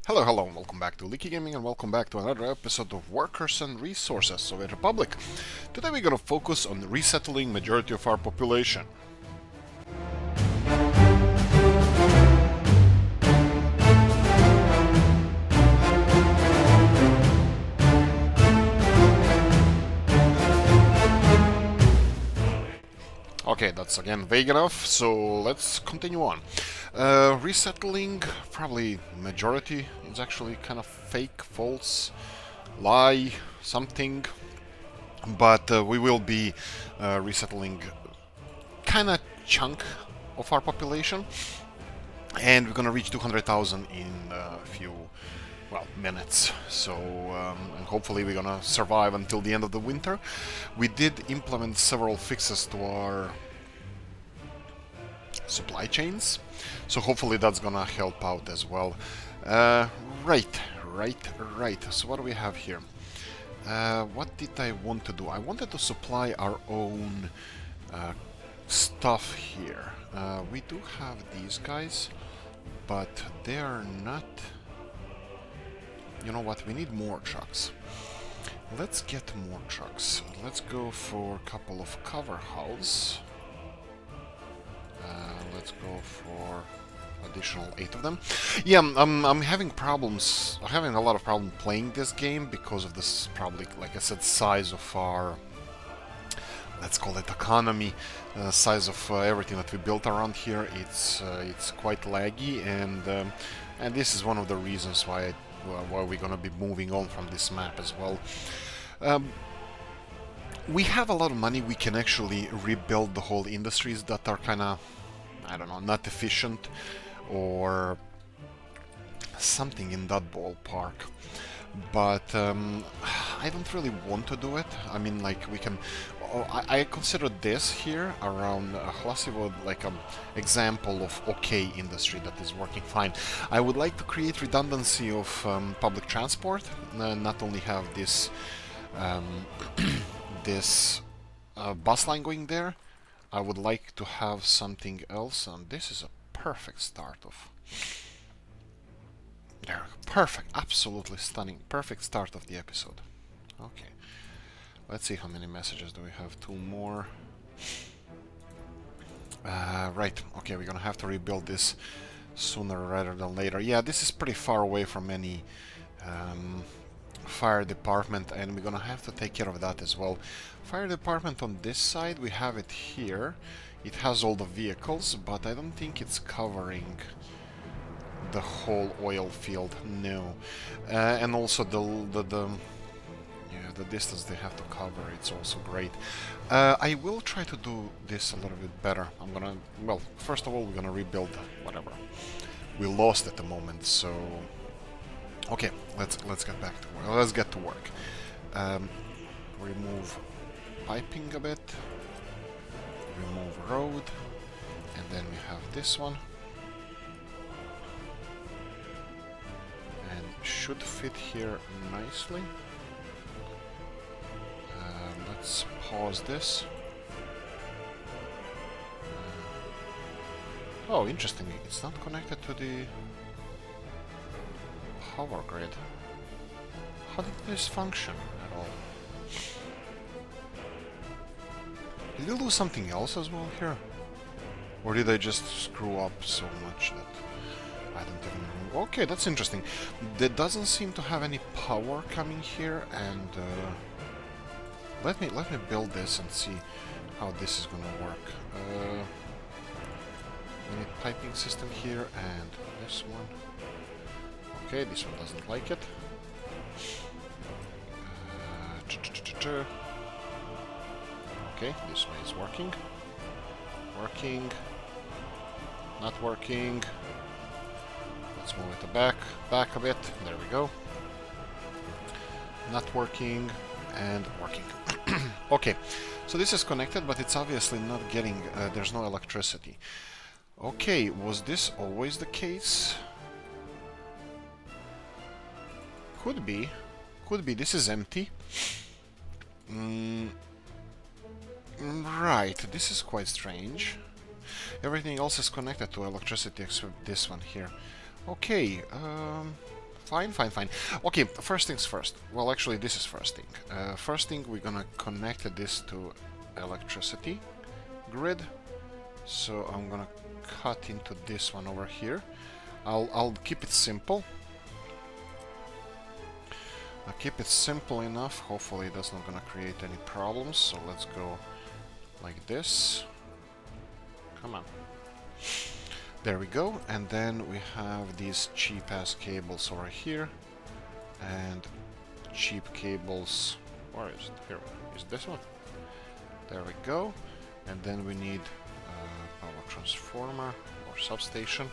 Hello, and welcome back to Oolykee Gaming, and welcome back to another episode of Workers and Resources Soviet Republic. Today we're gonna focus on resettling majority of our population. Okay, that's again vague enough, so let's continue on. Resettling, probably majority, is actually kind of fake, false, lie, something. But we will be resettling kind of chunk of our population, and we're gonna reach 200,000 in a few, well, minutes. So and hopefully we're gonna survive until the end of the winter. We did implement several fixes to our supply chains, so hopefully that's gonna help out as well. Right. So what do we have here? What did I want to do? I wanted to supply our own stuff here. We do have these guys, but they are not... You know what? We need more trucks. Let's get more trucks. Let's go for a couple of cover hulls. Let's go for additional 8 of them. Yeah, I'm having problems. I'm having a lot of problem playing this game because of this, probably, like I said, size of our, let's call it economy, size of everything that we built around here. It's quite laggy, and this is one of the reasons why we're gonna be moving on from this map as well. We have a lot of money. We can actually rebuild the whole industries that are kind of, I don't know, not efficient or something in that ballpark. But I don't really want to do it. I mean, like, we can... I consider this here around Hlasivod like an example of okay industry that is working fine. I would like to create redundancy of public transport, not only have this this bus line going there. I would like to have something else, and this is a perfect start of... There, perfect, absolutely stunning, perfect start of the episode. Okay, let's see how many messages do we have. 2 more. Right, okay, we're gonna have to rebuild this sooner rather than later. Yeah, this is pretty far away from any fire department, and we're gonna have to take care of that as well. Fire department on this side, we have it here. It has all the vehicles, but I don't think it's covering the whole oil field. No. And also the distance they have to cover, it's also great. I will try to do this a little bit better. I'm gonna, well, first of all, we're gonna rebuild whatever we lost at the moment, so okay, let's get back to work. Let's get to work. Remove piping a bit, remove road, and then we have this one, and should fit here nicely. Let's pause this. Oh, interesting, it's not connected to the power grid. How did this function at all? Did they do something else as well here? Or did I just screw up so much that I don't even remember? Okay, that's interesting. There doesn't seem to have any power coming here, and let me build this and see how this is gonna work. We need piping system here, and this one. Okay, this one doesn't like it. Okay, this way is working. Working. Not working. Let's move it back a bit. There we go. Not working and working. Okay, so this is connected, but it's obviously not getting... there's no electricity. Okay, was this always the case? Could be. Could be. This is empty. Right, this is quite strange. Everything else is connected to electricity except this one here. Okay, Fine, fine, fine. Okay, first things first. Well, actually, this is first thing. First thing, we're gonna connect this to electricity grid. So I'm gonna cut into this one over here. I'll keep it simple. I'll keep it simple enough. Hopefully that's not gonna create any problems. So let's go like this. Come on. There we go. And then we have these cheap ass cables over here. And cheap cables. Where is it? Here. Is this one? There we go. And then we need power transformer or substation.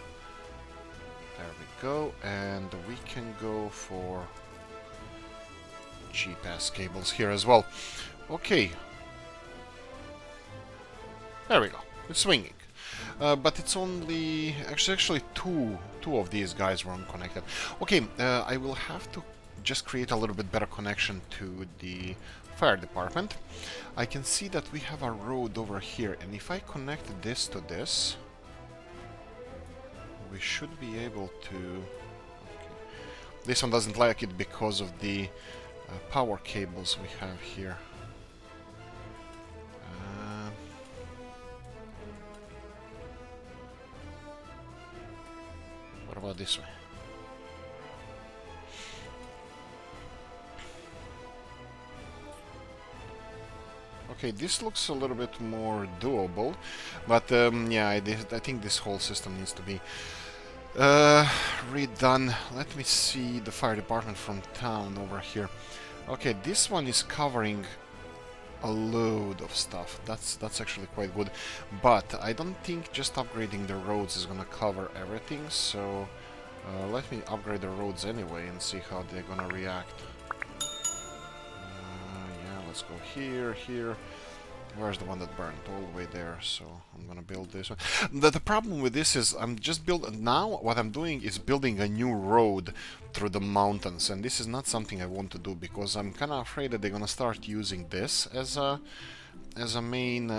There we go. And we can go for cheap ass cables here as well. Okay. There we go. It's swinging. But it's only actually two of these guys were unconnected. Okay, I will have to just create a little bit better connection to the fire department. I can see that we have a road over here, and if I connect this to this, we should be able to... Okay. This one doesn't like it because of the power cables we have here. What about this way? Okay, this looks a little bit more doable, but yeah, I think this whole system needs to be redone. Let me see the fire department from town over here. Okay, this one is covering a load of stuff. That's actually quite good, but I don't think just upgrading the roads is gonna cover everything. So let me upgrade the roads anyway and see how they're gonna react. Yeah, let's go here, here. Where's the one that burned? All the way there. So I'm gonna build this one. The problem with this is I'm just building now. What I'm doing is building a new road through the mountains, and this is not something I want to do because I'm kind of afraid that they're gonna start using this as a main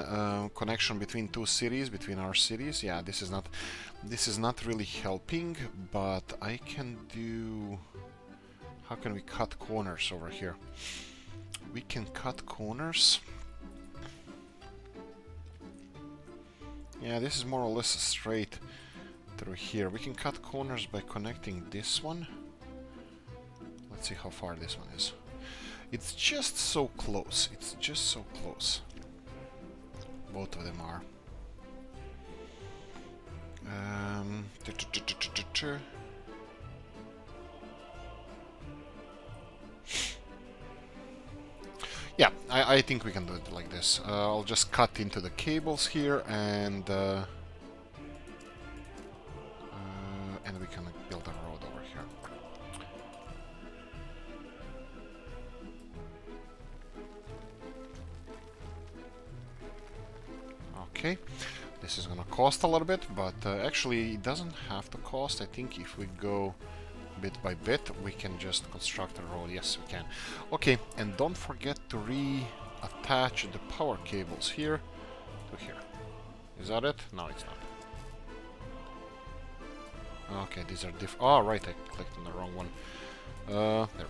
connection between two cities, between our cities. Yeah, this is not really helping. But I can do. How can we cut corners over here? We can cut corners. Yeah, this is more or less straight through here. We can cut corners by connecting this one. Let's see how far this one is. It's just so close. It's just so close. Both of them are. Yeah, I think we can do it like this. I'll just cut into the cables here, and we can build a road over here. Okay, this is gonna cost a little bit, but actually it doesn't have to cost. I think if we go bit by bit, we can just construct a road. Yes, we can. Okay, and don't forget to reattach the power cables here to here. Is that it? No, it's not. Okay, these are different. Oh, right, I clicked on the wrong one. There we go.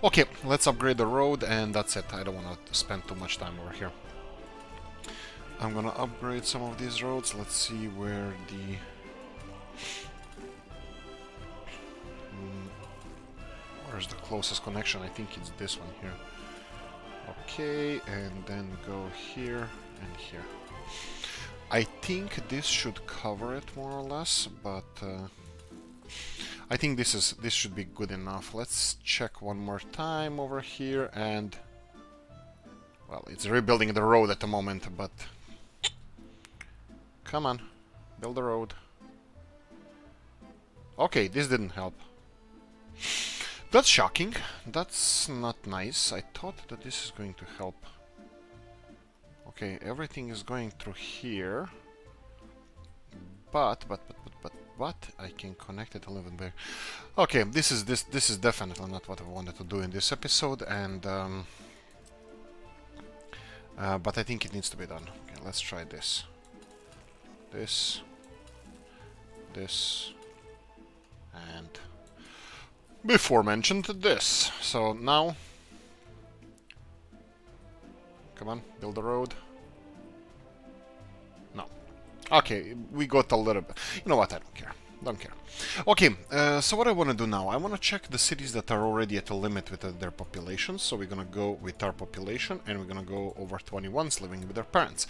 Okay, let's upgrade the road, and that's it. I don't want to spend too much time over here. I'm gonna upgrade some of these roads. Let's see where the... Where's the closest connection? I think it's this one here. Okay, and then go here and here. I think this should cover it more or less, but I think this should be good enough. Let's check one more time over here, and well, it's rebuilding the road at the moment, but come on, build the road. Okay, this didn't help. That's shocking. That's not nice. I thought that this is going to help. Okay, everything is going through here. But I can connect it a little bit. Okay, this is definitely not what I wanted to do in this episode, and but I think it needs to be done. Okay, let's try this. This, and before mentioned this. So now, come on, build a road. No. Okay, we got a little bit. You know what? I don't care. Don't care. Okay, so what I want to do now, I want to check the cities that are already at the limit with their population. So we're gonna go with our population, and we're gonna go over 21s living with their parents.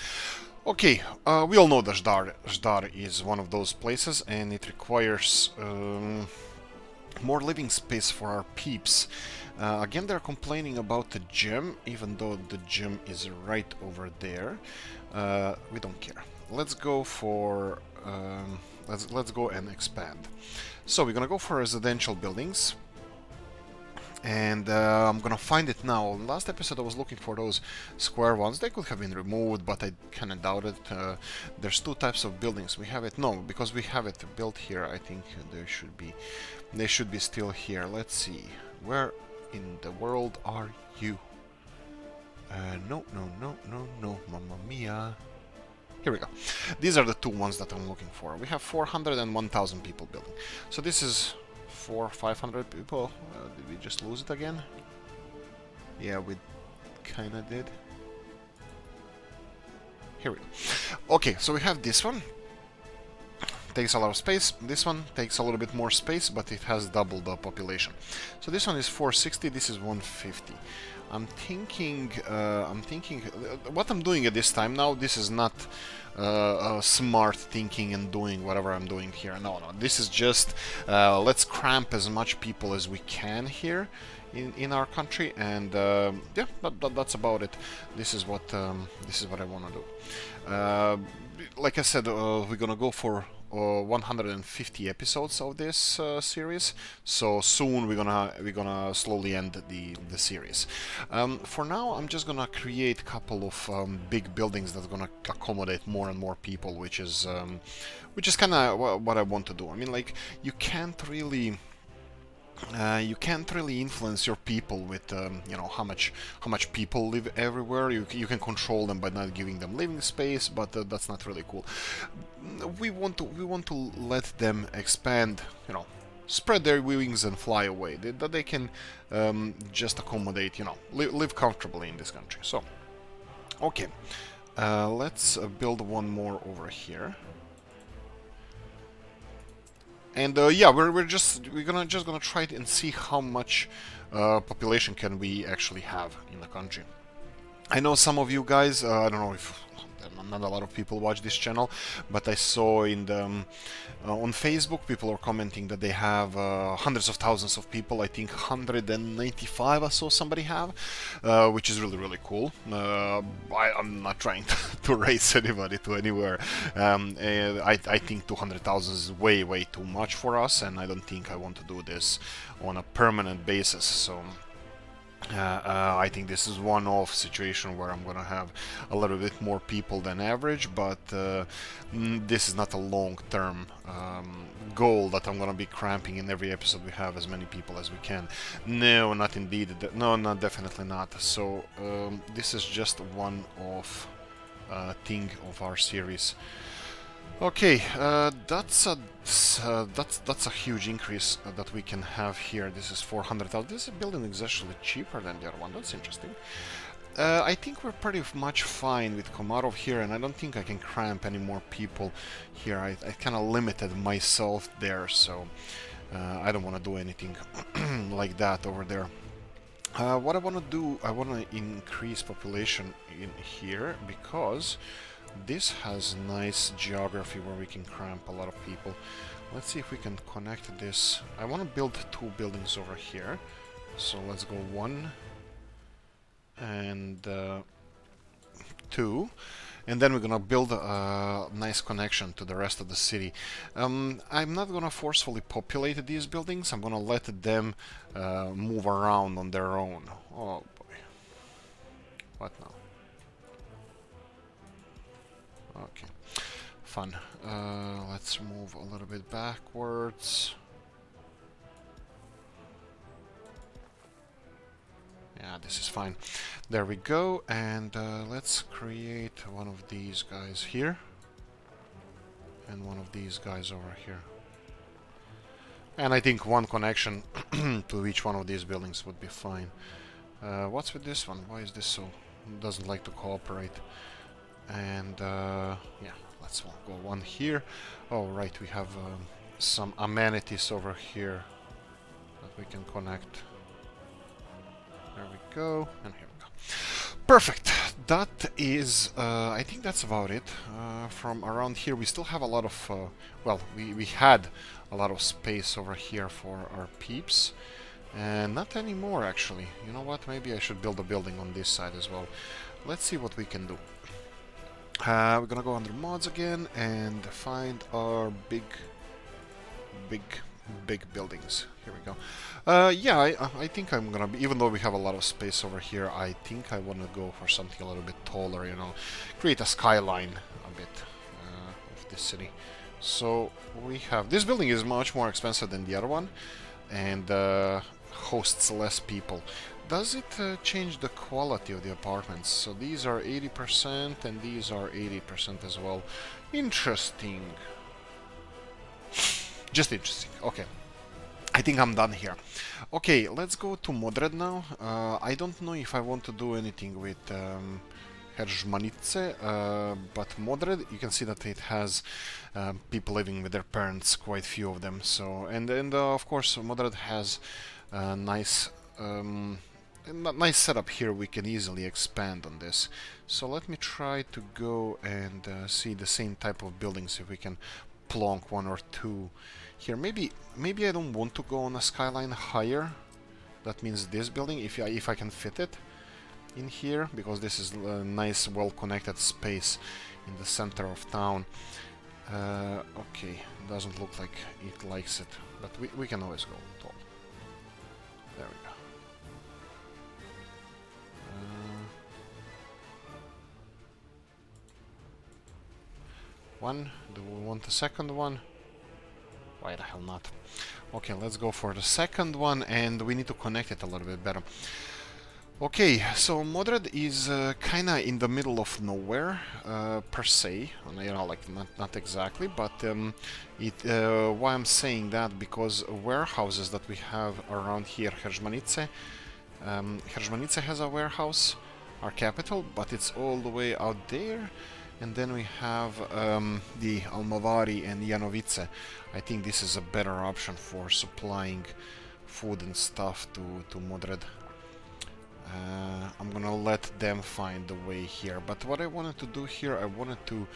Okay, we all know that Zdar is one of those places, and it requires more living space for our peeps. Again, they're complaining about the gym, even though the gym is right over there. We don't care. Let's go for let's go and expand. So we're gonna go for residential buildings, and I'm gonna find it now. Last episode I was looking for those square ones. They could have been removed, but I kinda doubt it. There's two types of buildings. We have it because we have it built here. I think they should be still here. Let's see, where in the world are you? No, Mamma Mia. Here we go. These are the two ones that I'm looking for. We have 400 and 1,000 people building. So this is 500 people. Did we just lose it again? Yeah, we kinda did. Here we go. Okay, so we have this one. Takes a lot of space. This one takes a little bit more space, but it has double the population. So this one is 460. This is 150. I'm thinking. What I'm doing at this time now. This is not smart thinking and doing whatever I'm doing here. No. This is just let's cramp as much people as we can here in our country, and yeah, that's about it. This is what I want to do. Like I said, we're gonna go for 150 episodes of this series, so soon we're gonna slowly end the series. For now, I'm just gonna create a couple of big buildings that's gonna accommodate more and more people, which is kind of what I want to do. I mean, like, you can't really influence your people with you know, how much people live everywhere. You can control them by not giving them living space, but that's not really cool. We want to let them expand, you know, spread their wings and fly away. That they can just accommodate, you know, live comfortably in this country. So, okay, let's build one more over here. And yeah, we're gonna try it and see how much population can we actually have in the country. I know some of you guys, I don't know if not a lot of people watch this channel, but I saw in the on Facebook people are commenting that they have hundreds of thousands of people. I think 195 I saw somebody have, which is really cool. I'm not trying to race anybody to anywhere. I think 200,000 is way too much for us, and I don't think I want to do this on a permanent basis. So I think this is one-off situation where I'm gonna have a little bit more people than average, but this is not a long-term goal that I'm gonna be cramping in every episode. We have as many people as we can. No, not indeed. No, definitely not. So this is just one-off thing of our series. Okay, that's a huge increase that we can have here. This is 400,000. This building is actually cheaper than the other one. That's interesting. I think we're pretty much fine with Komarov here, and I don't think I can cramp any more people here. I kind of limited myself there, so I don't want to do anything like that over there. What I want to do, I want to increase population in here, because this has nice geography where we can cramp a lot of people. Let's see if we can connect this. I want to build two buildings over here. So let's go 1 and 2. And then we're gonna build a nice connection to the rest of the city. I'm not gonna forcefully populate these buildings. I'm gonna let them move around on their own. Oh boy. What now? Okay, fun. Let's move a little bit backwards. Yeah, this is fine. There we go, and let's create one of these guys here. And one of these guys over here. And I think one connection to each one of these buildings would be fine. What's with this one? Why is this so... doesn't like to cooperate? And yeah, let's go one here. Oh, right, we have some amenities over here that we can connect. There we go, and here we go. Perfect. That is, I think that's about it. From around here, we still have a lot of, well, we had a lot of space over here for our peeps. And not anymore, actually. You know what? Maybe I should build a building on this side as well. Let's see what we can do. We're gonna go under mods again and find our big buildings. Here we go. Yeah, I think I'm gonna be, even though we have a lot of space over here, I think I want to go for something a little bit taller, you know, create a skyline a bit of this city. So we have, this building is much more expensive than the other one, and hosts less people. Does it change the quality of the apartments? So these are 80% and these are 80% as well. Interesting. Just interesting. Okay. I think I'm done here. Okay, let's go to Modred now. I don't know if I want to do anything with Herzmanice, but Modred, you can see that it has people living with their parents, quite few of them. So, and of course, Modred has a nice setup here. We can easily expand on this. So let me try to go and see the same type of buildings, if we can plonk one or two here. Maybe I don't want to go on a skyline higher. That means this building, if I can fit it in here, because this is a nice, well-connected space in the center of town. Okay, doesn't look like it likes it, but we can always go tall. There we go. One. Do we want the second one? Why the hell not? Okay, let's go for the second one, and we need to connect it a little bit better. Okay, so Modred is kinda in the middle of nowhere, per se. You know, like not exactly, but why I'm saying that, because warehouses that we have around here, Herzmanice has a warehouse, our capital, but it's all the way out there. And then we have the Almavari and Janovice. I think this is a better option for supplying food and stuff to Modred. I'm gonna let them find the way here. But what I wanted to do here, I wanted to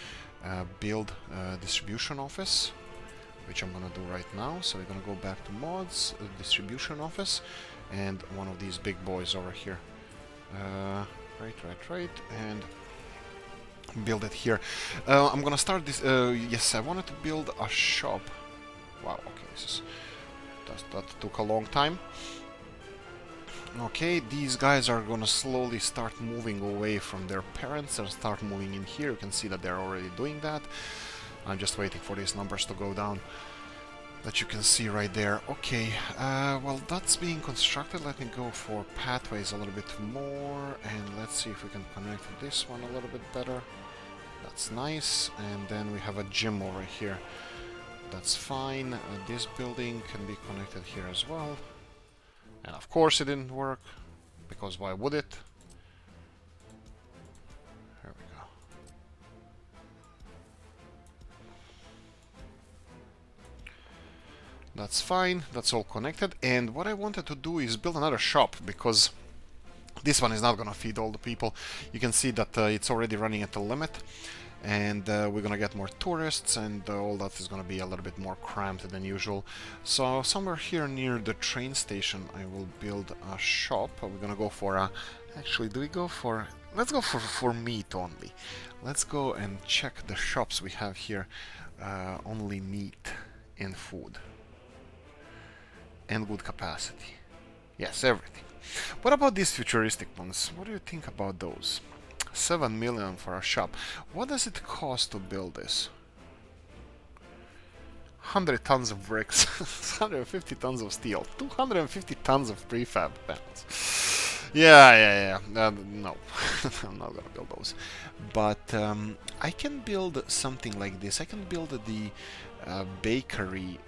build a distribution office, which I'm gonna do right now. So we're gonna go back to mods, distribution office, and one of these big boys over here. Right, and build it here. I'm gonna start this. Yes, I wanted to build a shop. Wow. Okay, that took a long time. Okay, these guys are gonna slowly start moving away from their parents and start moving in here. You can see that they're already doing that. I'm just waiting for these numbers to go down, that you can see right there. Okay, well, that's being constructed. Let me go for pathways a little bit more, and let's see if we can connect this one a little bit better. That's nice. And then we have a gym over here. That's fine. This building can be connected here as well. And of course it didn't work, because why would it? There we go. That's fine, that's all connected. And what I wanted to do is build another shop, because this one is not gonna feed all the people. You can see that it's already running at the limit. And we're gonna get more tourists, and all that is gonna be a little bit more cramped than usual. So somewhere here near the train station I will build a shop. We're gonna go for a... Actually, do we go for... Let's go for meat only. Let's go and check the shops we have here. Only meat and food. And good capacity. Yes, everything. What about these futuristic ones? What do you think about those? 7 million for a shop. What does it cost to build this? 100 tons of bricks, 150 tons of steel, 250 tons of prefab panels. Yeah. No, I'm not gonna build those. But I can build something like this. I can build the bakery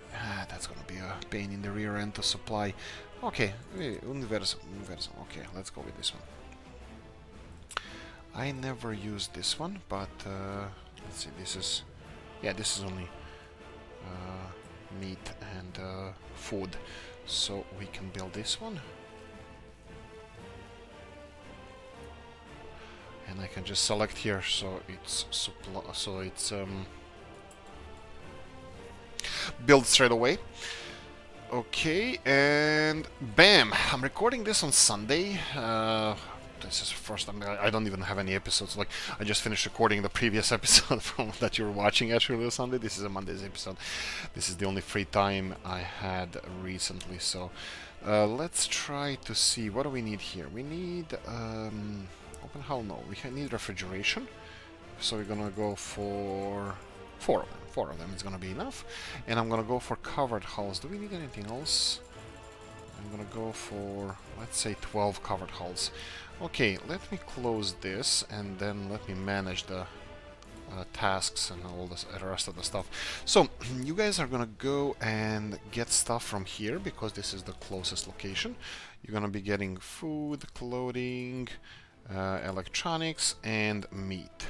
That's gonna be a pain in the rear end to supply. Okay, universal. Okay, let's go with this one. I never used this one, but let's see. This is, yeah, this is only meat and food, so we can build this one. And I can just select here, so it's build straight away. Okay, and bam! I'm recording this on Sunday. This is the first time I don't even have any episodes. Like, I just finished recording the previous episode from that you're watching actually on Sunday. This is a Monday's episode. This is the only free time I had recently. So let's try to see, what do we need here? We need open hull. No, we need refrigeration. So we're gonna go for 4 of them. 4 of them is gonna be enough. And I'm gonna go for covered hulls. Do we need anything else? I'm gonna go for, let's say, 12 covered hulls. Okay, let me close this and then let me manage the tasks and all the rest of the stuff. So you guys are gonna go and get stuff from here because this is the closest location. You're gonna be getting food, clothing, electronics, and meat.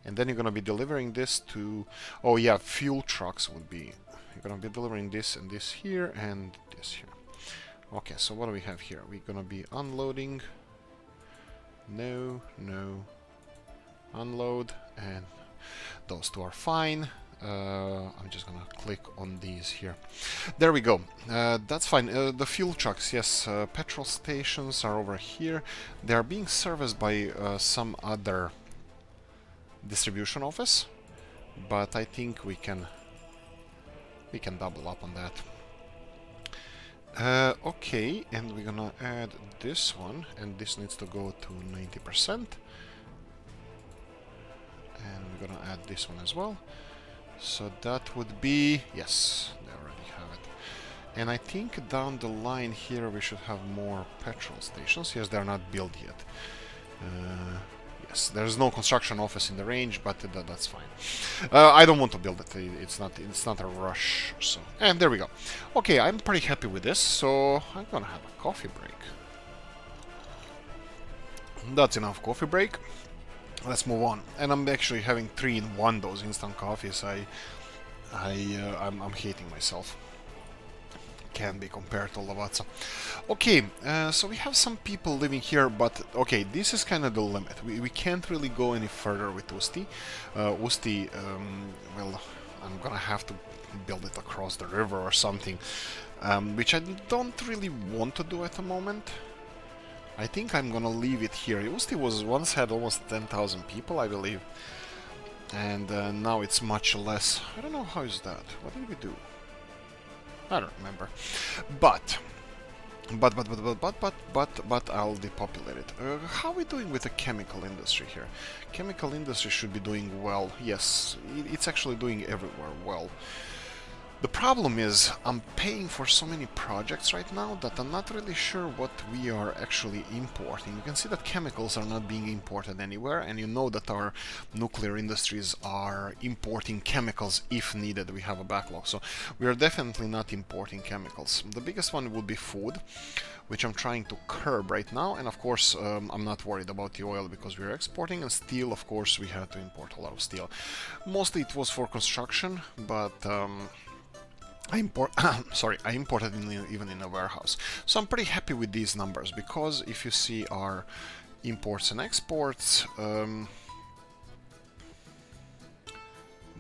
And then you're gonna be delivering this to, oh yeah, fuel trucks would be, you're gonna be delivering this and this here and this here. Okay, so what do we have here? We're gonna be unloading. No, unload, and those two are fine. I'm just gonna click on these here. There we go. That's fine. The fuel trucks, yes, petrol stations are over here. They are being serviced by some other distribution office, but I think we can double up on that. Okay, and we're gonna add this one, and this needs to go to 90%. And we're gonna add this one as well. So that would be, yes, they already have it. And I think down the line here we should have more petrol stations. Yes, they're not built yet. Yes, there's no construction office in the range, but that's fine. I don't want to build it. It's not a rush. So, and there we go. Okay, I'm pretty happy with this. So I'm gonna have a coffee break. That's enough coffee break. Let's move on. And I'm actually having 3-in-1 those instant coffees. I'm hating myself. Can be compared to Lavazza. Okay, so we have some people living here, but okay, this is kind of the limit. We can't really go any further with Usti. Well, I'm gonna have to build it across the river or something, which I don't really want to do at the moment. I think I'm gonna leave it here. Usti once had almost 10,000 people, I believe, and now it's much less. I don't know, how is that? What did we do? I don't remember, but I'll depopulate it. How are we doing with the chemical industry here? Chemical industry should be doing well. Yes, it's actually doing everywhere well. The problem is, I'm paying for so many projects right now that I'm not really sure what we are actually importing. You can see that chemicals are not being imported anywhere, and you know that our nuclear industries are importing chemicals if needed. We have a backlog, so we are definitely not importing chemicals. The biggest one will be food, which I'm trying to curb right now, and of course I'm not worried about the oil because we're exporting, and steel, of course, we had to import a lot of steel. Mostly it was for construction, but I imported even in a warehouse. So I'm pretty happy with these numbers, because if you see our imports and exports,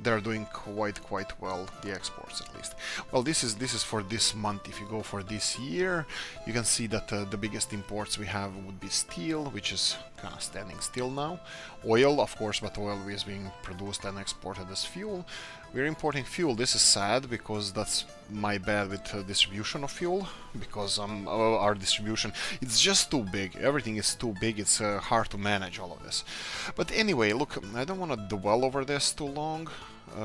they're doing quite well, the exports at least. Well, this is for this month. If you go for this year, you can see that the biggest imports we have would be steel, which is kind of standing still now. Oil, of course, but oil is being produced and exported as fuel. We're importing fuel. This is sad, because that's my bad with distribution of fuel, because our distribution, it's just too big. Everything is too big. It's hard to manage all of this. But anyway, look, I don't want to dwell over this too long.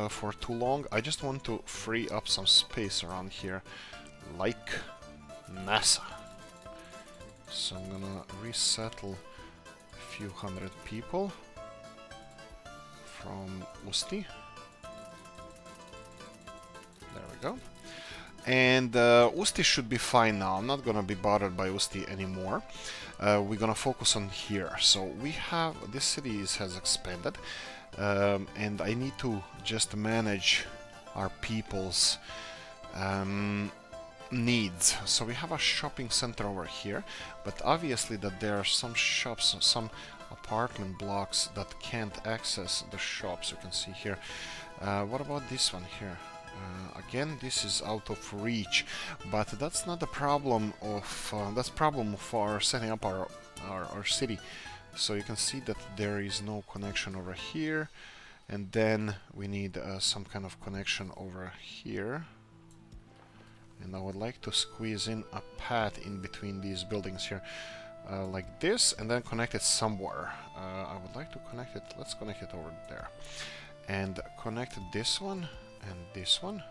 For too long. I just want to free up some space around here, like NASA. So I'm gonna resettle a few hundred people from Usti. There we go. And Usti should be fine now. I'm not gonna be bothered by Usti anymore. We're gonna focus on here. So we have, this city has expanded, and I need to just manage our people's needs. So we have a shopping center over here, but obviously that there are some shops, some apartment blocks that can't access the shops. You can see here. What about this one here? Again, this is out of reach, but that's not the problem of that's problem for setting up our city. So you can see that there is no connection over here, and then we need some kind of connection over here. And I would like to squeeze in a path in between these buildings here, like this, and then connect it somewhere. I would like to connect it. Let's connect it over there, and connect this one and this one,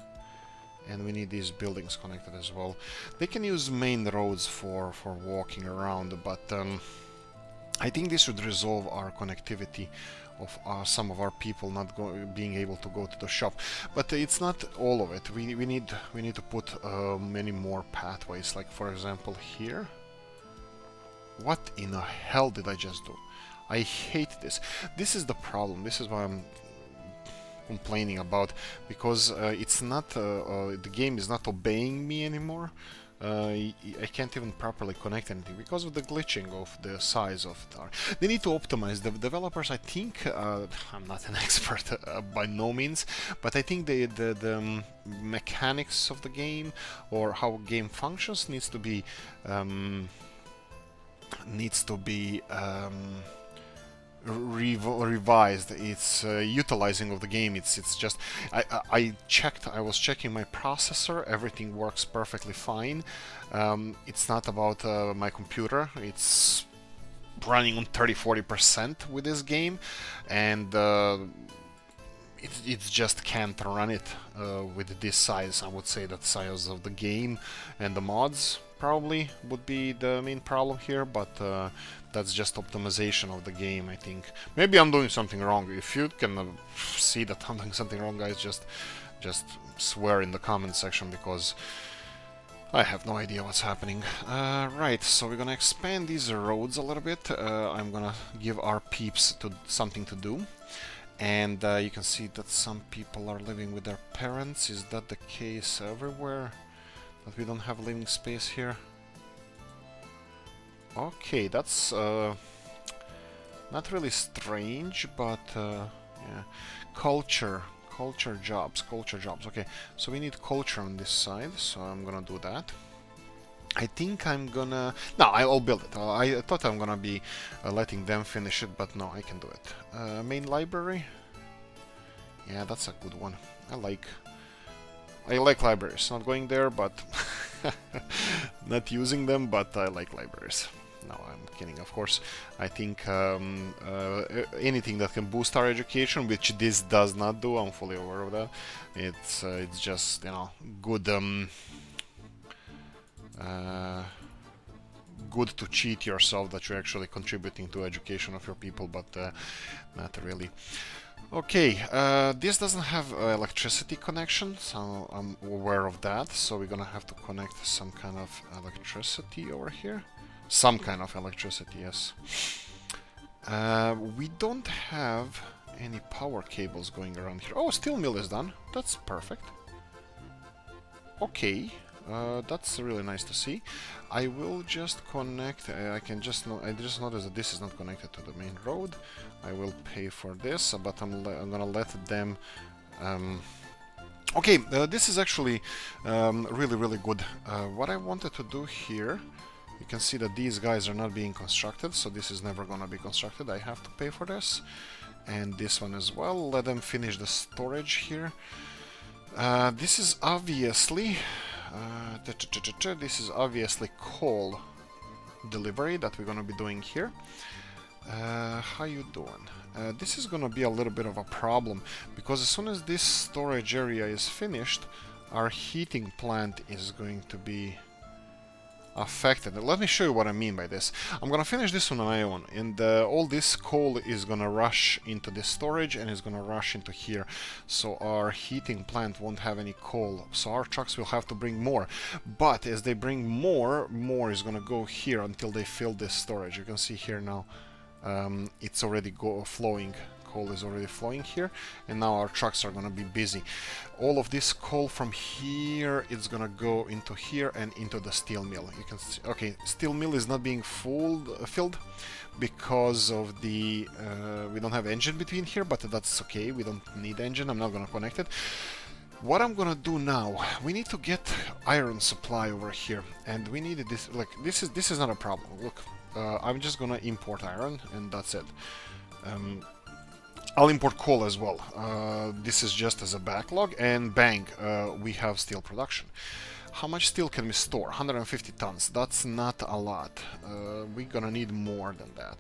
and we need these buildings connected as well. They can use main roads for walking around, but I think this would resolve our connectivity of some of our people not being able to go to the shop. But it's not all of it. We need to put many more pathways. Like for example here. What in the hell did I just do? I hate this. This is the problem. This is why I'm complaining about, because it's not the game is not obeying me anymore. I can't even properly connect anything because of the glitching of the size of the... They need to optimize. The developers, I think, I'm not an expert by no means, but I think the mechanics of the game, or how a game functions, needs to be revised. It's utilizing of the game. It's just I was checking my processor. Everything works perfectly fine. It's not about my computer. It's running on 30-40% with this game, and it just can't run it with this size. I would say that size of the game and the mods probably would be the main problem here, but that's just optimization of the game, I think. Maybe I'm doing something wrong. If you can see that I'm doing something wrong, guys, just swear in the comment section, because I have no idea what's happening. Right, so we're gonna expand these roads a little bit. I'm gonna give our peeps something to do. And you can see that some people are living with their parents. Is that the case everywhere? That we don't have living space here? Okay, that's not really strange, but yeah. Culture jobs. Okay, so we need culture on this side, so I'm gonna do that. I think I'm gonna... No, I'll build it. I thought I'm gonna be letting them finish it, but no, I can do it. Main library? Yeah, that's a good one. I like libraries. Not going there, but... not using them, but I like libraries. No, I'm kidding, of course. I think anything that can boost our education, which this does not do, I'm fully aware of that. It's just, you know, good good to cheat yourself that you're actually contributing to education of your people, but not really. Okay, this doesn't have electricity connection, so I'm aware of that. So we're gonna have to connect some kind of electricity over here. Some kind of electricity, yes. We don't have any power cables going around here. Oh, steel mill is done. That's perfect. Okay, that's really nice to see. I will just connect. I just noticed that this is not connected to the main road. I will pay for this, but I'm gonna let them. Okay, this is actually really good. What I wanted to do here. You can see that these guys are not being constructed, so this is never gonna be constructed. I have to pay for this, and this one as well. Let them finish the storage here. This is obviously coal delivery that we're gonna be doing here. How you doing? This is gonna be a little bit of a problem, because as soon as this storage area is finished, our heating plant is going to be affected. Let me show you what I mean by this. I'm gonna finish this on my own, and all this coal is gonna rush into this storage and is gonna rush into here. So our heating plant won't have any coal. So our trucks will have to bring more. But as they bring more is gonna go here until they fill this storage. You can see here now, it's already flowing. Coal is already flowing here, and now our trucks are gonna be busy. All of this coal from here, it's gonna go into here and into the steel mill. You can see, okay, steel mill is not being filled because of the we don't have engine between here, but that's okay. We don't need engine. I'm not gonna connect it. What I'm gonna do now, we need to get iron supply over here, and we need this. Like this is not a problem. Look, I'm just gonna import iron, and that's it. I'll import coal as well. This is just as a backlog, and bang, we have steel production. How much steel can we store? 150 tons. That's not a lot. We're gonna need more than that.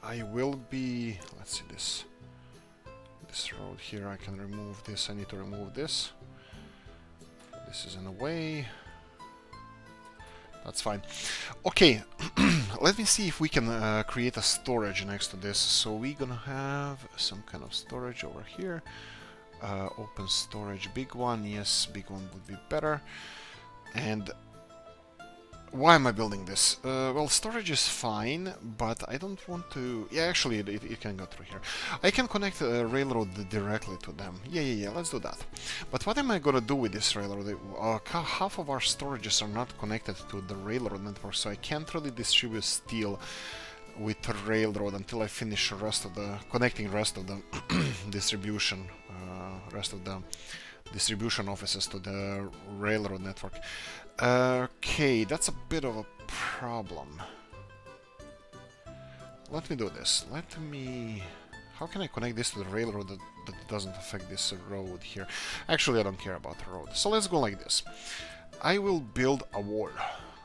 I will be... Let's see this. This road here, I can remove this. I need to remove this. This is in the way. That's fine. Okay, let me see if we can create a storage next to this. So we're gonna have some kind of storage over here. Open storage, big one. Yes, big one would be better. And why am I building this? Well, storage is fine, but I don't want to... Yeah, actually, it can go through here. I can connect a railroad directly to them. Yeah, let's do that. But what am I gonna do with this railroad? Half of our storages are not connected to the railroad network, so I can't really distribute steel with the railroad until I finish the rest of the... connecting rest of the distribution, distribution offices to the railroad network. Okay, that's a bit of a problem. Let me do this. Let me... How can I connect this to the railroad that doesn't affect this road here? Actually, I don't care about the road. So let's go like this. I will build a wall.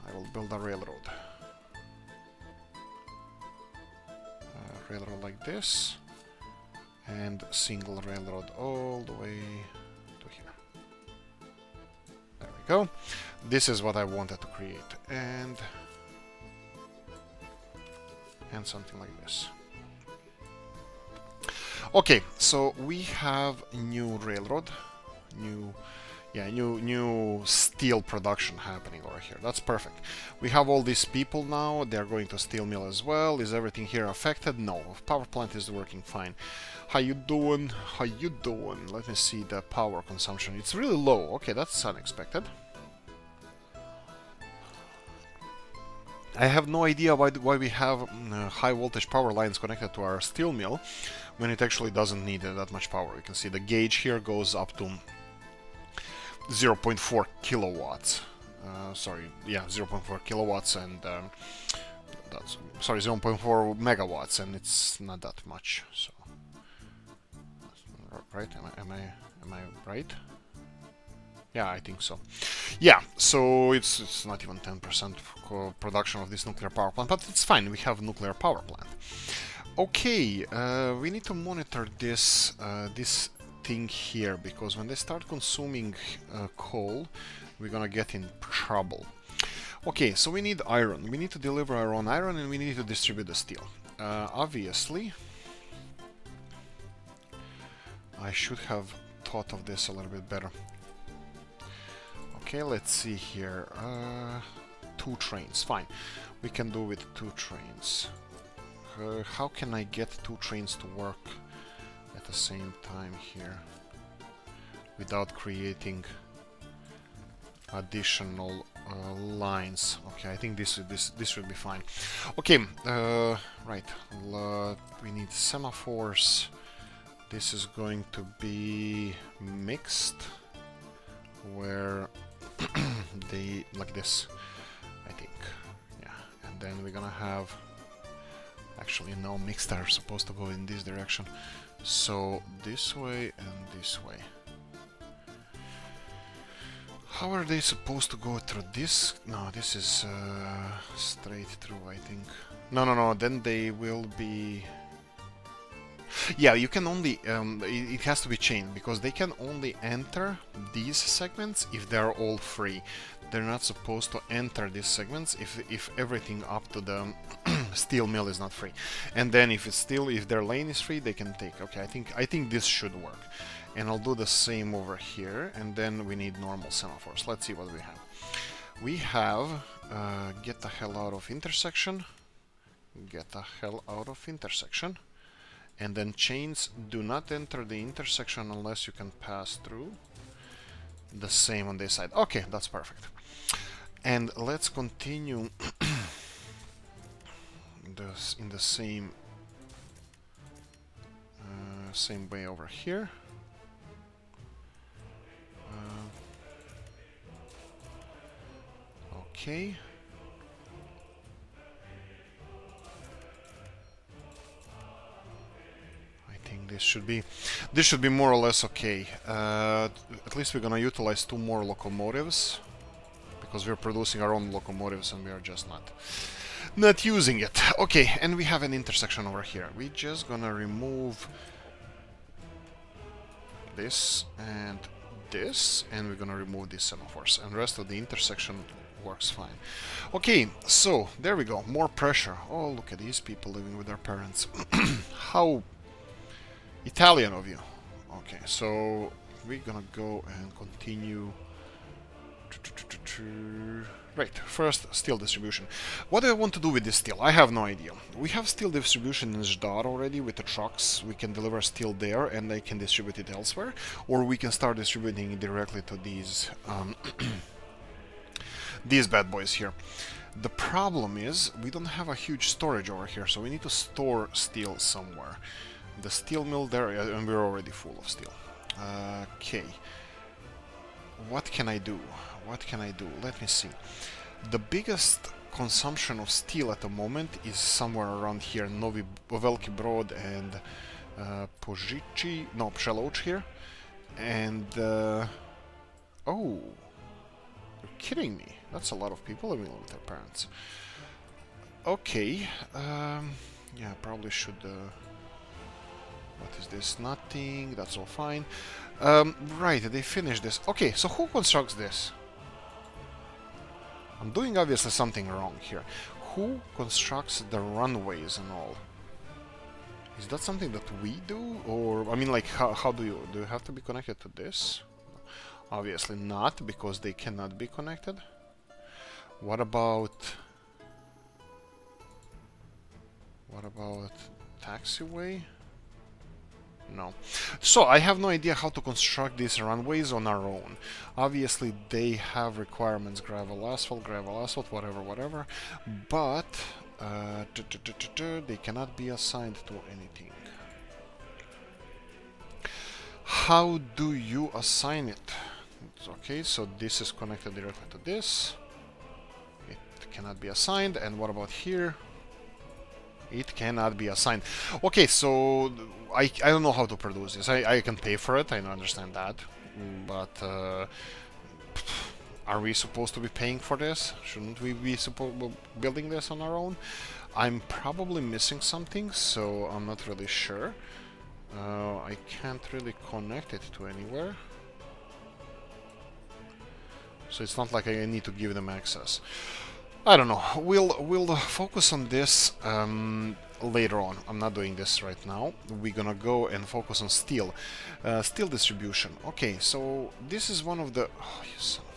I will build a railroad. Railroad like this. And single railroad all the way to here. There we go. This is what I wanted to create. And something like this. Okay, so we have new railroad, new steel production happening over here. That's perfect. We have all these people now. They're going to steel mill as well. Is everything here affected? No. Power plant is working fine. How you doing? How you doing? Let me see the power consumption. It's really low. Okay, that's unexpected. I have no idea why we have high voltage power lines connected to our steel mill when it actually doesn't need that much power. You can see the gauge here goes up to 0.4 kilowatts. Sorry, yeah, 0.4 kilowatts, and that's 0.4 megawatts, and it's not that much. So, right? Am I right? Yeah, I think so. Yeah, so it's not even 10% production of this nuclear power plant, but it's fine. We have a nuclear power plant. Okay, we need to monitor this this thing here, because when they start consuming coal, we're gonna get in trouble. Okay, so we need iron. We need to deliver our own iron, and we need to distribute the steel. Obviously, I should have thought of this a little bit better. Okay, let's see here. 2 trains, fine. We can do with 2 trains. How can I get 2 trains to work at the same time here without creating additional lines? Okay, I think this should be fine. Okay, right. We need semaphores. This is going to be mixed, where they like this, I think. Yeah, and then we're gonna have, actually no, mixed are supposed to go in this direction, so this way and this way. How are they supposed to go through this? No, this is straight through, I think. No, then they will be... Yeah, you can only, it has to be chained, because they can only enter these segments if they're all free. They're not supposed to enter these segments if everything up to the steel mill is not free. And then if their lane is free, they can take. Okay, I think this should work. And I'll do the same over here, and then we need normal semaphores. Let's see what we have. We have get the hell out of intersection. Get the hell out of intersection. And then chains do not enter the intersection unless you can pass through. The same on this side. Okay, that's perfect. And let's continue this in the same way over here. Okay. This should be more or less okay. At least we're gonna utilize 2 more locomotives, because we're producing our own locomotives and we are just not using it. Okay, and we have an intersection over here. We're just gonna remove this, and we're gonna remove these semaphores, and the rest of the intersection works fine. Okay, so there we go. More pressure. Oh, look at these people living with their parents. How Italian of you. Okay, so we're gonna go and continue. Right, first steel distribution. What do I want to do with this steel? I have no idea. We have steel distribution in Zdar already with the trucks. We can deliver steel there and they can distribute it elsewhere. Or we can start distributing it directly to these these bad boys here. The problem is we don't have a huge storage over here, so we need to store steel somewhere. The steel mill there, and we're already full of steel. Okay. What can I do? What can I do? Let me see. The biggest consumption of steel at the moment is somewhere around here. Novi Veliki Brod and Požiči, no, Pšeloč here. And, oh, you're kidding me. That's a lot of people living with their parents. Okay, yeah, probably should... what is this? Nothing. That's all fine. Right, they finished this. Okay, so who constructs this? I'm doing obviously something wrong here. Who constructs the runways and all? Is that something that we do? Or, I mean, like, how do you have to be connected to this? Obviously not, because they cannot be connected. What about taxiway? No. So, I have no idea how to construct these runways on our own. Obviously, they have requirements, gravel, asphalt, whatever. But, they cannot be assigned to anything. How do you assign it? Okay, so this is connected directly to this. It cannot be assigned. And what about here? It cannot be assigned. Okay, so I don't know how to produce this. I can pay for it, I understand that. But are we supposed to be paying for this? Shouldn't we be building this on our own? I'm probably missing something, so I'm not really sure. I can't really connect it to anywhere. So it's not like I need to give them access. I don't know. We'll focus on this later on. I'm not doing this right now. We're gonna go and focus on steel. Steel distribution. Okay, so this is one of the... Oh, you son of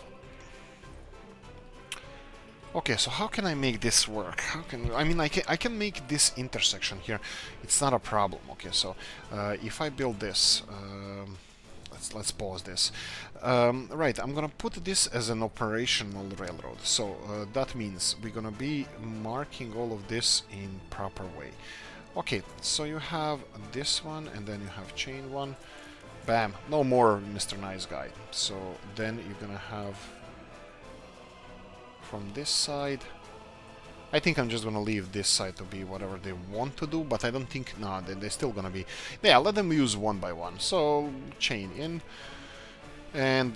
a... Okay, so how can I make this work? How can... I mean, I can make this intersection here. It's not a problem. Okay, so if I build this... let's pause this. Right, I'm gonna put this as an operational railroad. So that means we're gonna be marking all of this in proper way. Okay, so you have this one, and then you have chain one. Bam! No more Mr. Nice Guy. So then you're gonna have from this side. I think I'm just gonna leave this side to be whatever they want to do, but I don't think... No, they're still gonna be... Yeah, let them use one by one. So, chain in. And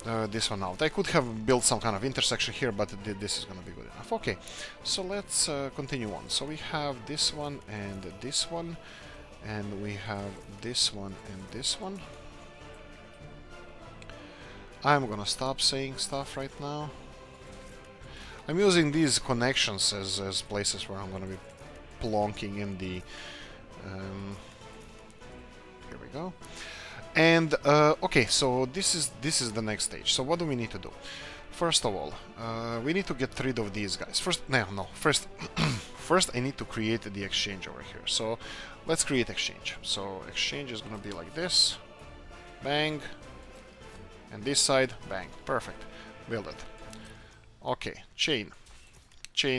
this one out. I could have built some kind of intersection here, but this is gonna be good enough. Okay, so let's continue on. So we have this one and this one, and we have this one and this one. I'm gonna stop saying stuff right now. I'm using these connections as places where I'm gonna be plonking in the... here we go. And okay, so this is the next stage. So what do we need to do? First of all, we need to get rid of these guys. First, first I need to create the exchange over here. So let's create exchange. So exchange is gonna be like this, bang, and this side, bang, perfect. Build it. Okay, chain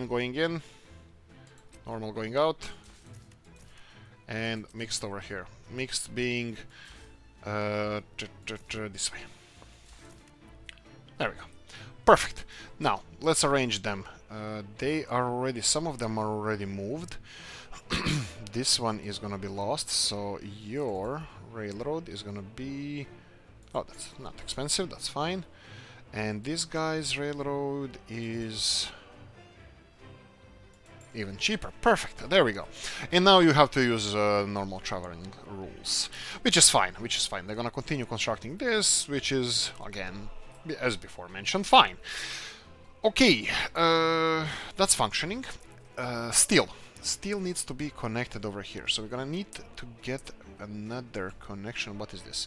going in, normal going out, and mixed over here. Mixed being this way. There we go. Perfect. Now let's arrange them. They are already, some of them are already moved. This one is gonna be lost, so your railroad is gonna be... Oh, that's not expensive, that's fine. And this guy's railroad is even cheaper. Perfect. There we go. And now you have to use normal traveling rules, which is fine. They're gonna continue constructing this, which is, again, as before mentioned, fine. Okay, that's functioning. Steel needs to be connected over here, so we're gonna need to get another connection. What is this?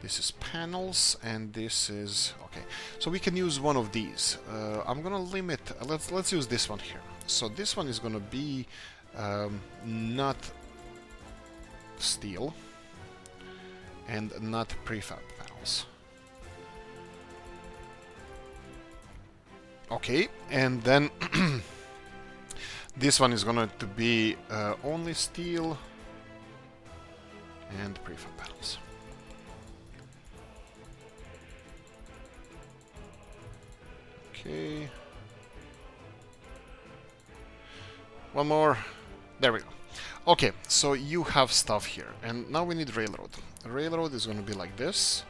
This is panels, and this is... okay, so we can use one of these. I'm gonna limit... let's use this one here. So this one is gonna be not steel and not prefab panels. Okay, and then this one is gonna to be only steel and prefab panels. Okay. One more. There we go. Okay, so you have stuff here, and now we need railroad. Railroad is going to be like this,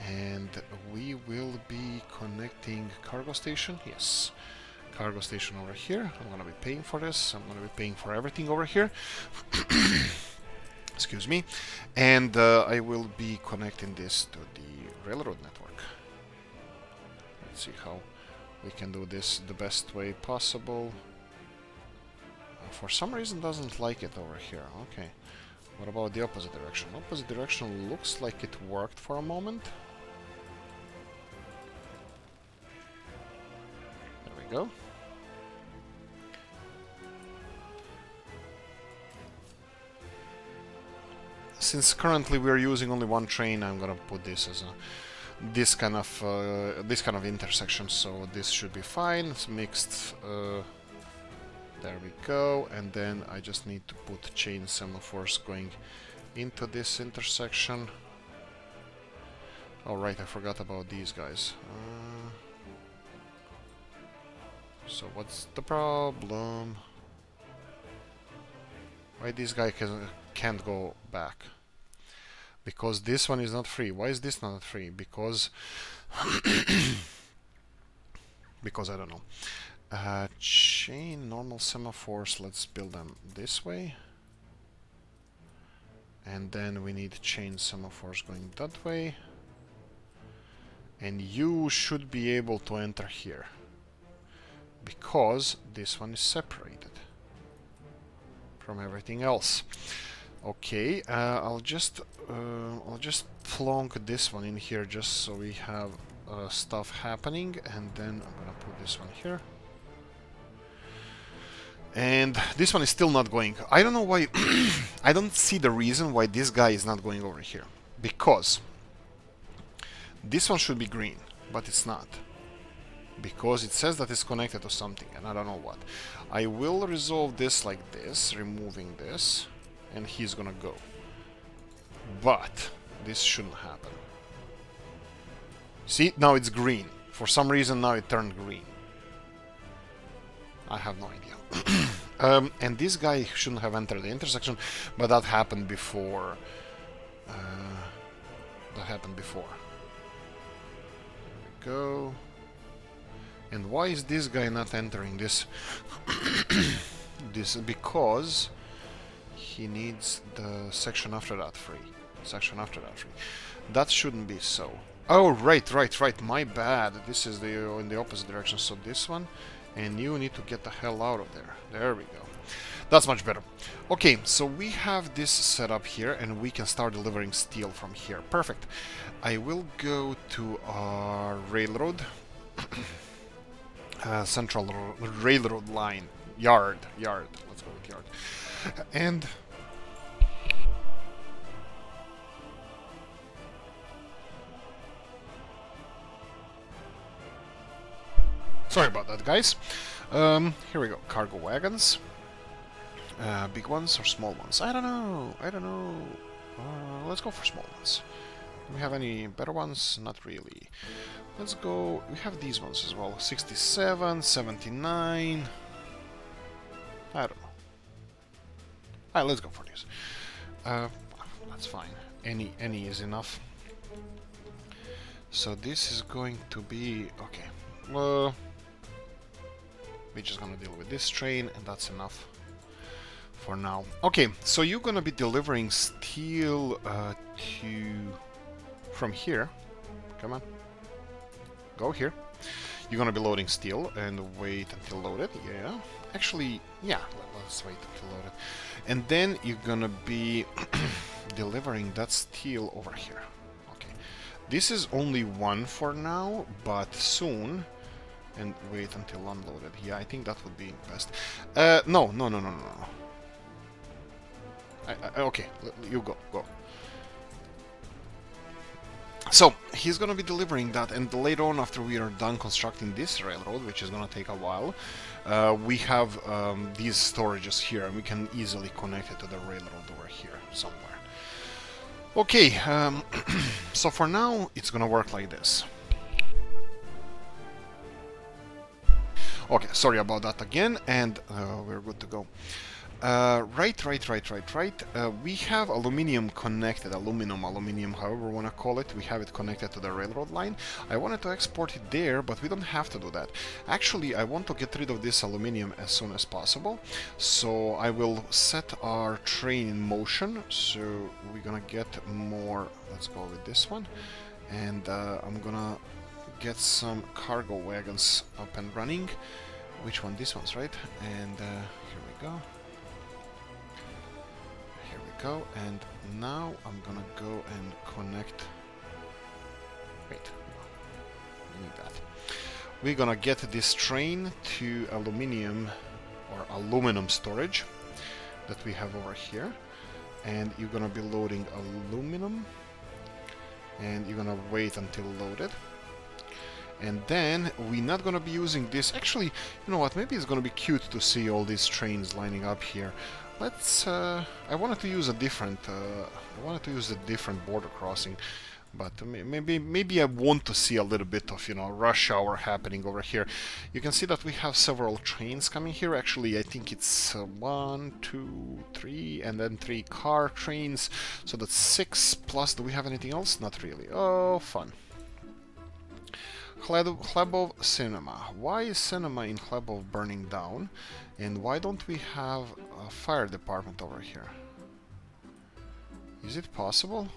and we will be connecting cargo station. Yes, cargo station over here. I'm going to be paying for this. I'm going to be paying for everything over here. Excuse me. And I will be connecting this to the railroad network. Let's see how we can do this the best way possible. For some reason doesn't like it over here. Okay. What about the opposite direction? Opposite direction looks like it worked for a moment. There we go. Since currently we're using only one train, I'm gonna put this as a this kind of intersection, so this should be fine. It's mixed. There we go, and then I just need to put chain semaphores going into this intersection. Oh right, I forgot about these guys. So what's the problem? Why this guy can't go back? Because this one is not free. Why is this not free? Because because I don't know. Chain normal semaphores, let's build them this way. And then we need chain semaphores going that way. And you should be able to enter here, because this one is separated from everything else. Okay, I'll just plonk this one in here just so we have stuff happening, and then I'm gonna put this one here. And this one is still not going. I don't know why. I don't see the reason why this guy is not going over here. Because this one should be green, but it's not. Because it says that it's connected to something, and I don't know what. I will resolve this like this, removing this, and he's gonna go. But this shouldn't happen. See, now it's green. For some reason now it turned green. I have no idea. And this guy shouldn't have entered the intersection, but that happened before. go. And why is this guy not entering this? This because he needs the section after that free. Section after that free. That shouldn't be so. Oh, right. My bad. This is in the opposite direction. So this one, and you need to get the hell out of there. There we go. That's much better. Okay, so we have this set up here, and we can start delivering steel from here. Perfect. I will go to our railroad. Central railroad line. Yard. Let's go with yard. And... sorry about that, guys. Here we go. Cargo wagons. Big ones or small ones? I don't know. Let's go for small ones. Do we have any better ones? Not really. Let's go... we have these ones as well. 67, 79... I don't know. Alright, let's go for these. That's fine. Any is enough. So this is going to be... okay. We're just gonna deal with this train, and that's enough for now. Okay, so you're gonna be delivering steel from here. Come on. Go here. You're gonna be loading steel and wait until loaded. Yeah. Actually, yeah, let's wait until loaded. And then you're gonna be delivering that steel over here. Okay. This is only one for now, but soon. And wait until unloaded. Yeah, I think that would be best. No. Okay, you go. So, he's gonna be delivering that, and later on, after we are done constructing this railroad, which is gonna take a while, we have these storages here, and we can easily connect it to the railroad over here, somewhere. Okay, so for now, it's gonna work like this. Okay, sorry about that again, and we're good to go. Right. We have aluminium connected, aluminum, however we want to call it. We have it connected to the railroad line. I wanted to export it there, but we don't have to do that. Actually, I want to get rid of this aluminium as soon as possible. So I will set our train in motion. So we're gonna get more. Let's go with this one. And I'm gonna get some cargo wagons up and running. Which one? This one's right. And here we go. And now I'm gonna go and connect. Wait, no, we need that. We're gonna get this train to aluminum storage that we have over here, and you're gonna be loading aluminum, and you're gonna wait until loaded. And then we're not gonna be using this. Actually, you know what? Maybe it's gonna be cute to see all these trains lining up here. Let's. I wanted to use a different. Border crossing, but maybe I want to see a little bit of rush hour happening over here. You can see that we have several trains coming here. Actually, I think it's 1, 2, 3, and then 3 car trains. So that's 6 plus. Do we have anything else? Not really. Oh, fun. Chlebov Cinema. Why is cinema in Chlebov burning down? And why don't we have a fire department over here? Is it possible?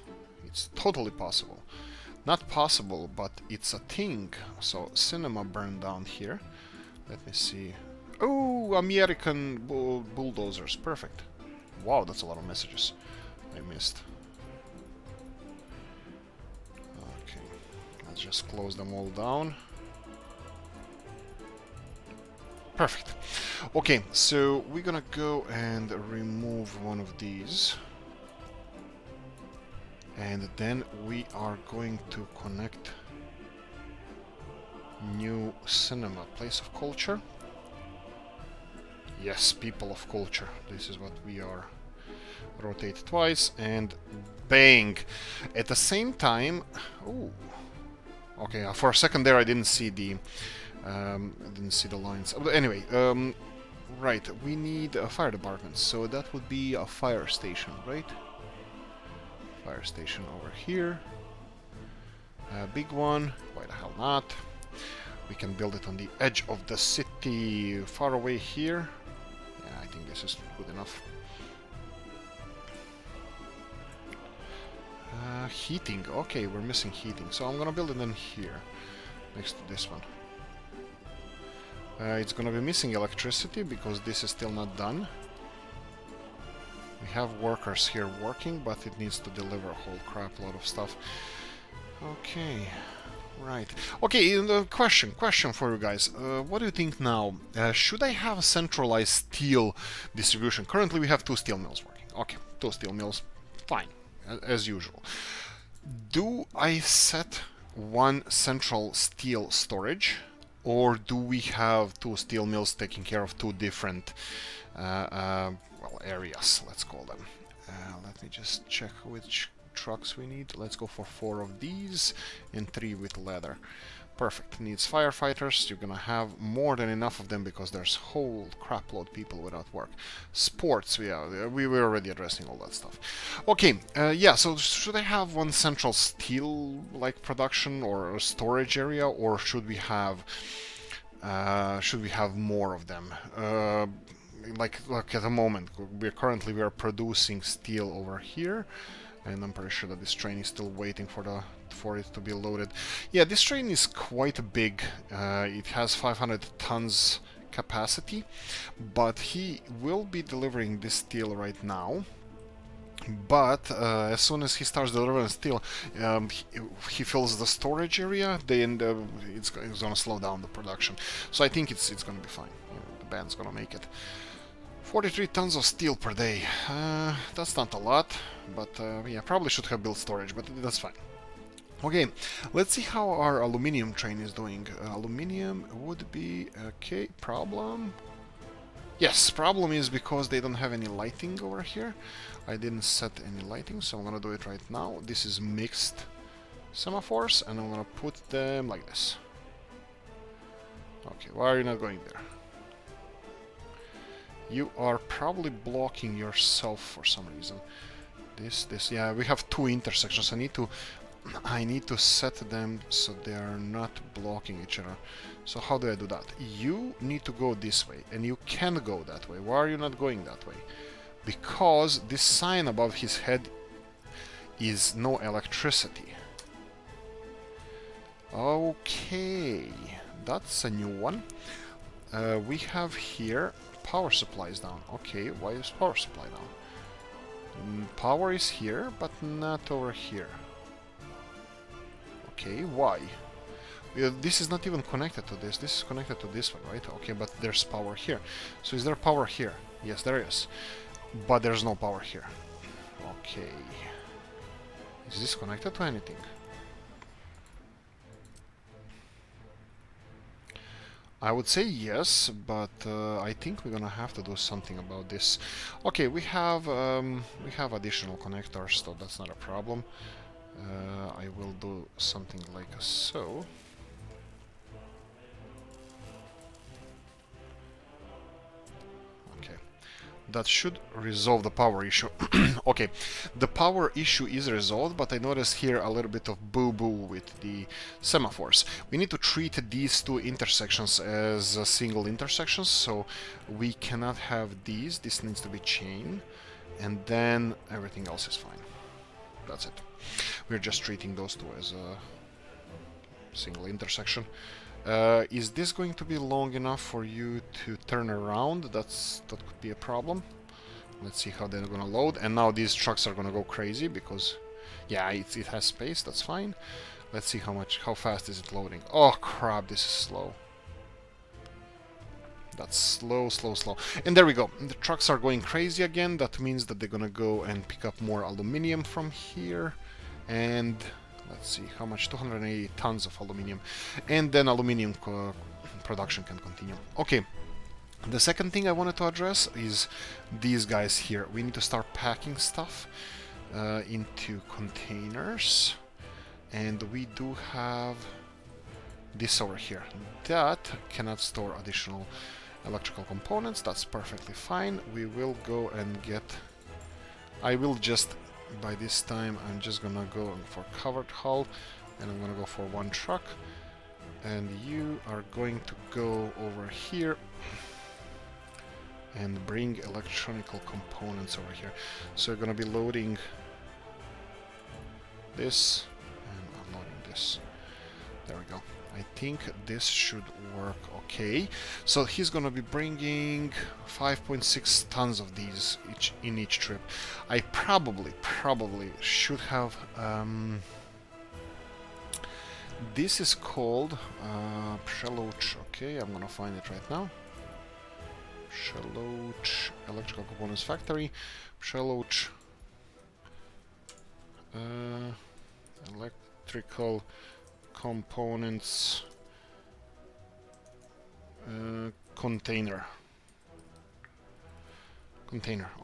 It's totally possible. Not possible, but it's a thing. So cinema burned down here. Let me see. Oh, American bulldozers. Perfect. Wow, that's a lot of messages I missed. Let's just close them all down. Perfect. Okay, so we're gonna go and remove one of these. And then we are going to connect new cinema, place of culture. Yes, people of culture. This is what we are. Rotate twice and bang. At the same time, ooh. Okay, for a second there I didn't see the lines. But anyway, right, we need a fire department, so that would be a fire station, right? Fire station over here. A big one, why the hell not? We can build it on the edge of the city, far away here. Yeah, I think this is good enough. Heating, okay, we're missing heating, so I'm gonna build it in here, next to this one. It's gonna be missing electricity because this is still not done. We have workers here working, but it needs to deliver a whole crap load of stuff. Okay, right. Okay, question for you guys. What do you think now? Should I have a centralized steel distribution? Currently we have 2 steel mills working. Okay, 2 steel mills, fine, as usual. Do I set 1 central steel storage? Or do we have 2 steel mills taking care of 2 different well, areas, let's call them. Let me just check which trucks we need. Let's go for 4 of these and 3 with leather. Perfect. Needs firefighters. You're gonna have more than enough of them because there's whole crapload people without work. Sports, we were already addressing all that stuff. Okay, yeah, so should I have 1 central steel like production or a storage area, or should we have more of them? Like at the moment, we are producing steel over here, and I'm pretty sure that this train is still waiting for it to be loaded. Yeah, this train is quite big. It has 500 tons capacity, but he will be delivering this steel right now. But as soon as he starts delivering steel, he fills the storage area. Then it's gonna slow down the production. So I think it's gonna be fine. The band's gonna make it. 43 tons of steel per day. That's not a lot, but yeah, probably should have built storage, but that's fine. Okay, let's see how our aluminium train is doing. Aluminium would be okay. Problem? Yes, problem is because they don't have any lighting over here. I didn't set any lighting, so I'm gonna do it right now. This is mixed semaphores, and I'm gonna put them like this. Okay, why are you not going there? You are probably blocking yourself for some reason. This, yeah, we have 2 intersections. I need to set them so they are not blocking each other. So how do I do that? You need to go this way, and you can go that way. Why are you not going that way? Because this sign above his head is no electricity. Okay, that's a new one. We have here power supplies down. Okay, why is power supply down? Power is here, but not over here. Okay, why? This is not even connected to this. This is connected to this one, right? Okay, but there's power here. So is there power here? Yes, there is. But there's no power here. Okay. Is this connected to anything? I would say yes, but I think we're gonna have to do something about this. Okay, we have additional connectors, so that's not a problem. I will do something like so. Okay, that should resolve the power issue. Okay, the power issue is resolved, but I noticed here a little bit of boo-boo with the semaphores. We need to treat these 2 intersections as single intersections, so we cannot have these. This needs to be chain, and then everything else is fine. That's it. We're just treating those 2 as a single intersection. Is this going to be long enough for you to turn around? That could be a problem. Let's see how they're gonna load. And now these trucks are gonna go crazy because, yeah, it has space. That's fine. Let's see how fast is it loading. Oh crap! This is slow. That's slow. And there we go. The trucks are going crazy again. That means that they're gonna go and pick up more aluminium from here. And let's see how much. 280 tons of aluminium. And then aluminium production can continue. Okay. The second thing I wanted to address is these guys here. We need to start packing stuff into containers. And we do have this over here. That cannot store additional electrical components. That's perfectly fine. We will go and get... I will just... By this time, I'm just gonna go for covered hull. and I'm gonna go for one truck, and you are going to go over here and bring electronical components over here. So you're gonna be loading this and unloading this. There we go. I think this should work okay. So he's gonna be bringing 5.6 tons of these in each trip. I probably should have this is called Przeloach. Okay, I'm gonna find it right now. Przeloach Electrical Components Factory. Przeloach Electrical Components container.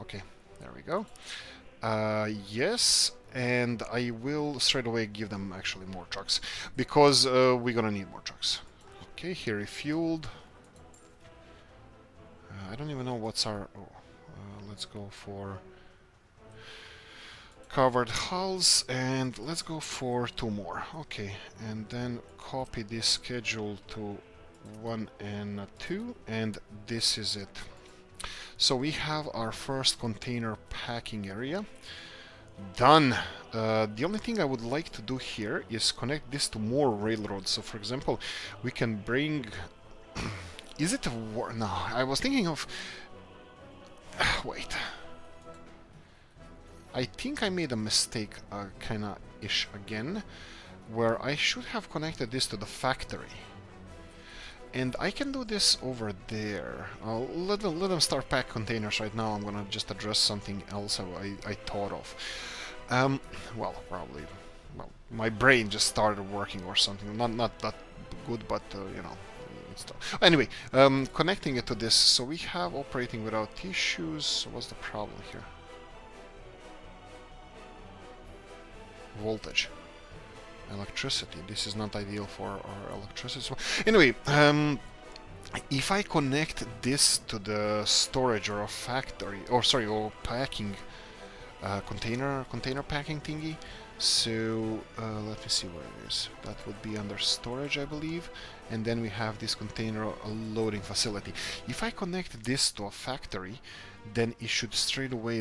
Okay, there we go. Yes, and I will straight away give them actually more trucks, because we're gonna need more trucks. Okay, here refueled. I don't even know what's our... let's go for covered hulls, and let's go for 2 more. Okay, and then copy this schedule to 1 and 2, and this is it. So we have our first container packing area done. The only thing I would like to do here is connect this to more railroads. So for example, we can bring... Is it a war? No, I was thinking of... Wait. I think I made a mistake, kinda ish again, where I should have connected this to the factory. And I can do this over there. Let them start pack containers right now. I'm gonna just address something else I thought of. Well, probably... Well, my brain just started working or something. Not that good, but, you know... Anyway, connecting it to this, so we have operating without issues. What's the problem here? Voltage. Electricity. This is not ideal for our electricity. So, anyway, if I connect this to the storage or a factory, or sorry, or packing container packing thingy. So let me see where it is. That would be under storage, I believe. And then we have this container loading facility. If I connect this to a factory, then it should straight away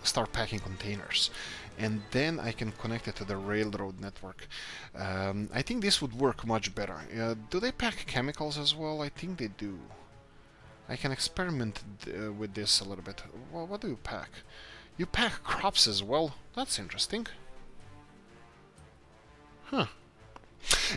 start packing containers. And then I can connect it to the railroad network. I think this would work much better. Do they pack chemicals as well? I think they do. I can experiment with this a little bit. Well, what do you pack? You pack crops as well? That's interesting. Huh.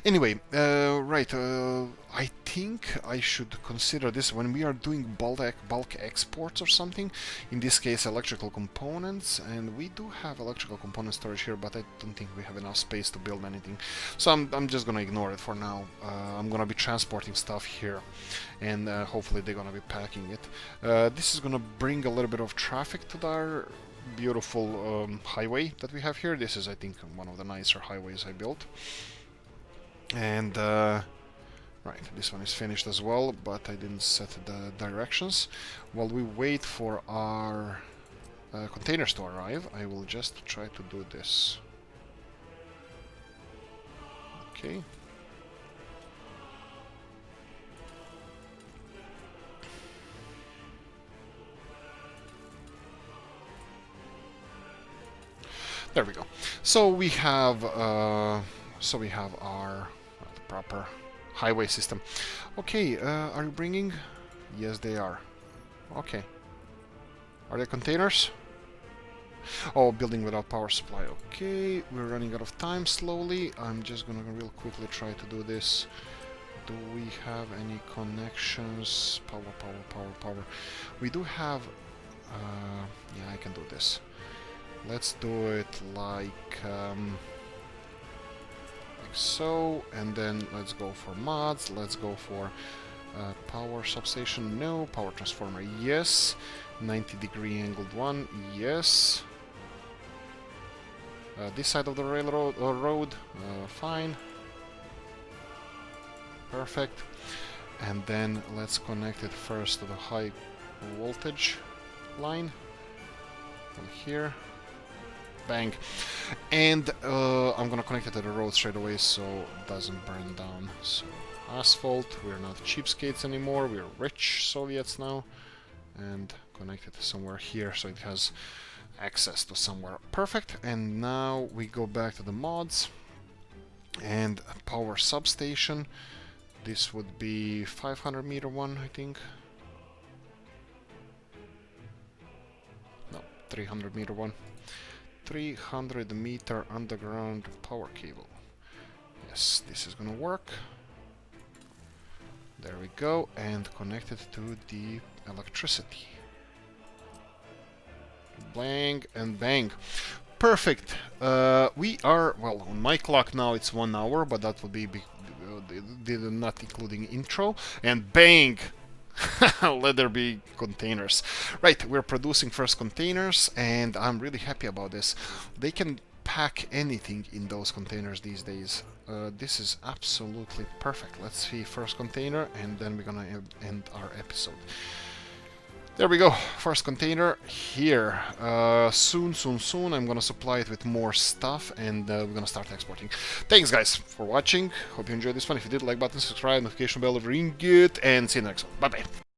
Anyway, right, I think I should consider this when we are doing bulk exports or something. In this case, electrical components, and we do have electrical component storage here, but I don't think we have enough space to build anything. So I'm just gonna ignore it for now. I'm gonna be transporting stuff here, and hopefully they're gonna be packing it. This is gonna bring a little bit of traffic to our beautiful highway that we have here. This is, I think, one of the nicer highways I built. And right, this one is finished as well, but I didn't set the directions. While we wait for our containers to arrive, I will just try to do this. Okay. There we go. So we have our proper highway system. Okay, are you bringing? Yes, they are. Okay. Are they containers? Oh, building without power supply. Okay, we're running out of time slowly. I'm just gonna real quickly try to do this. Do we have any connections? Power. We do have... yeah, I can do this. Let's do it like so, and then let's go for mods. Let's go for power substation. No. Power transformer. Yes. 90-degree angled one. Yes. This side of the railroad road. Fine. Perfect. And then let's connect it first to the high voltage line from here. Bang. And I'm gonna connect it to the road straight away so it doesn't burn down. So asphalt, we're not cheapskates anymore, we're rich Soviets now. And connect it somewhere here so it has access to somewhere. Perfect. And now we go back to the mods and power substation. This would be 500 meter one, I think. No, 300 meter one. 300 meter underground power cable. Yes, this is gonna work. There we go, and connect it to the electricity. Bang and bang. Perfect. We are, well, on my clock now it's 1 hour, but that will be not including intro. And bang! Let there be containers. Right, we're producing first containers, and I'm really happy about this. They can pack anything in those containers these days. This is absolutely perfect. Let's see first container, and then we're gonna end our episode. There we go, first container here. Soon I'm gonna supply it with more stuff, and we're gonna start exporting. Thanks guys for watching, hope you enjoyed this one. If you did, like button, subscribe, notification bell, ring it, and see you next one. Bye bye.